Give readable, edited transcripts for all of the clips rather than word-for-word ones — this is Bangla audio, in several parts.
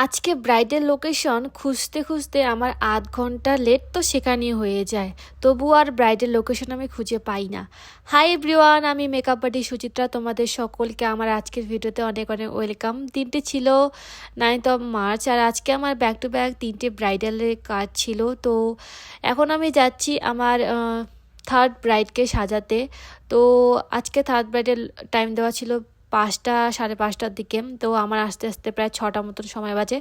আজকে ব্রাইডাল লোকেশন খুঁজতে খুঁজতে আমার আধ ঘন্টা লেট তো সেখানেই হয়ে যায়, তবু আর ব্রাইডাল লোকেশন আমি খুঁজে পাই না। হাই এভরিওয়ান, আমি মেকআপ আর্টিস্ট সুচিত্রা। তোমাদের সকলকে আমার আজকের ভিডিওতে অনেক অনেক ওয়েলকাম। দিনটি ছিল 9th মার্চ, আর আজকে আমার ব্যাক টু ব্যাক 3টে ব্রাইডালের কাজ ছিল। তো এখন আমি যাচ্ছি আমার থার্ড ব্রাইডকে সাজাতে। তো আজকে থার্ড ব্রাইডের টাইম দেওয়া ছিল 5টা 5:30টার দিকে। তো আমার আস্তে আস্তে প্রায় 6টা মতন সময় বাজে,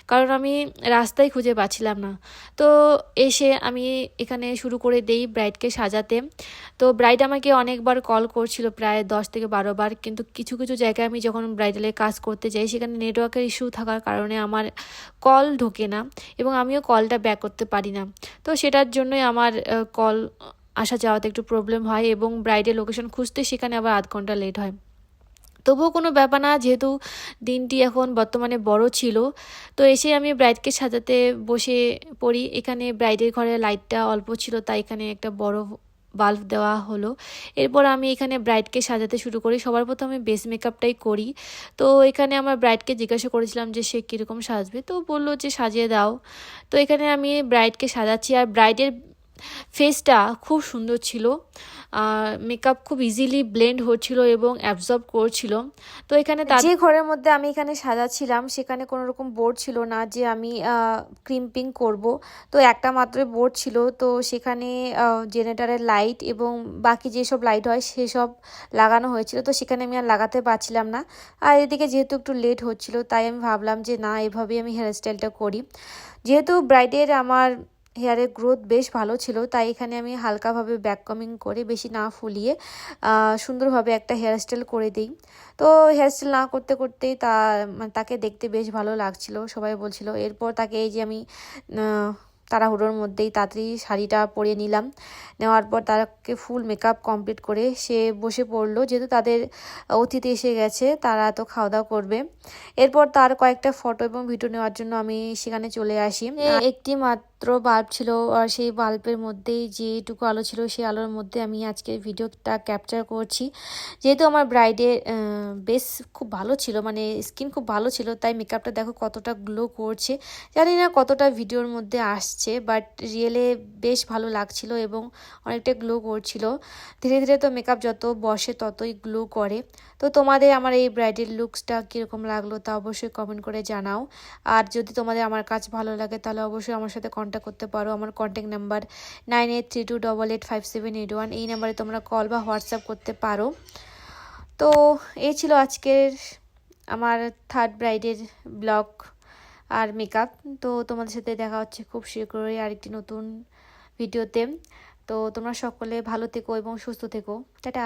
কারণ আমি রাস্তায় খুঁজে পাচ্ছিলাম না। তো এসে আমি এখানে শুরু করে দেই ব্রাইডকে সাজাতে। তো ব্রাইড আমাকে অনেকবার কল করছিল, প্রায় 10 থেকে 12 বার, কিন্তু কিছু কিছু জায়গায় আমি যখন ব্রাইডালের কাজ করতে যাই সেখানে নেটওয়ার্কের ইস্যু থাকার কারণে আমার কল ঢোকে না এবং আমিও কলটা ব্যাক করতে পারি না। তো সেটার জন্যই আমার কল আসা যাওয়াতে একটু প্রবলেম হয় এবং ব্রাইডের লোকেশন খুঁজতে সেখানে আবার আধ ঘন্টা লেট হয়। তবুও কোনো ব্যাপার না, যেহেতু দিনটি এখন বর্তমানে বড় ছিল। তো এসে আমি ব্রাইডকে সাজাতে বসে পড়ি। এখানে ব্রাইডের ঘরে লাইটটা অল্প ছিল, তাই এখানে একটা বড় বাল্ব দেওয়া হলো। এরপর আমি এখানে ব্রাইডকে সাজাতে শুরু করি। সবার প্রথমে আমি বেস মেকআপটাই করি। তো এখানে আমার ব্রাইডকে জিজ্ঞাসা করেছিলাম যে সে কীরকম সাজবে, তো বললো যে সাজিয়ে দাও। তো এখানে আমি ব্রাইডকে সাজাচ্ছি, আর ব্রাইডের ফেসটা খুব সুন্দর ছিল। মেকআপ খুব ইজিলি ব্লেন্ড হচ্ছিল এবং অ্যাবজর্ব করছিল। তো এখানে যে ঘরের মধ্যে আমি এখানে সাজাচ্ছিলাম সেখানে কোনো রকম বোর্ড ছিল না যে আমি ক্রিম্পিং করব। তো একটা মাত্রই বোর্ড ছিল। তো সেখানে জেনারেটরের লাইট এবং বাকি যেসব লাইট হয় সেসব লাগানো হয়েছিল। তো সেখানে আমি আর লাগাতে পারছিলাম না। আর এদিকে যেহেতু একটু লেট হচ্ছিল, তাই আমি ভাবলাম যে না, এভাবেই আমি হেয়ারস্টাইলটা করি। যেহেতু ব্রাইডের আমার হেয়ারের গ্রোথ বেশ ভালো ছিল, তাই এখানে আমি হালকাভাবে ব্যাক কমিং করে, বেশি না ফুলিয়ে সুন্দরভাবে একটা হেয়ারস্টাইল করে দিই। তো হেয়ারস্টাইল না করতে করতেই তাকে দেখতে বেশ ভালো লাগছিল, সবাই বলছিল। এরপর তাকে এই যে আমি তাড়াহুড়োর মধ্যেই তাড়াতাড়ি শাড়িটা পরিয়ে নিলাম। নেওয়ার পর তাকে ফুল মেকআপ কমপ্লিট করে সে বসে পড়লো, যেহেতু তাদের অতিথি এসে গেছে, তারা তো খাওয়া দাওয়া করবে। এরপর তার কয়েকটা ফটো এবং ভিডিও নেওয়ার জন্য আমি সেখানে চলে আসি। একটি মাত্র বাল্ব ছিল, আর সেই বাল্বের মধ্যেই যেটুকু আলো ছিল সেই আলোর মধ্যে আমি আজকের ভিডিওটা ক্যাপচার করছি। যেহেতু আমার ব্রাইডের বেস খুব ভালো ছিল, মানে স্কিন খুব ভালো ছিল, তাই মেকআপটা দেখো কতটা গ্লো করছে। জানি না কতটা ভিডিওর মধ্যে আসছে, বাট রিয়েলে বেশ ভালো লাগছিল এবং অনেকটা গ্লো করছিল। ধীরে ধীরে তো মেকআপ যত বসে ততই গ্লো করে। তো তোমাদের আমার এই ব্রাইডাল লুকসটা কীরকম লাগলো তা অবশ্যই কমেন্ট করে জানাও। আর যদি তোমাদের আমার কাজ ভালো লাগে তাহলে অবশ্যই আমার সাথে কন্ট্যাক্ট করতে পারো। আমার কন্ট্যাক্ট নাম্বার 9832885881। এই নাম্বারে তোমরা কল বা হোয়াটসঅ্যাপ করতে পারো। তো এই ছিল আজকের আমার থার্ড ব্রাইডের ব্লগ আর মেকআপ। তো তোমাদের সাথে দেখা হচ্ছে খুব শীঘ্রই আরেকটি নতুন ভিডিওতে। তো তোমরা সকলে ভালো থেকো এবং সুস্থ থেকো। টাটা।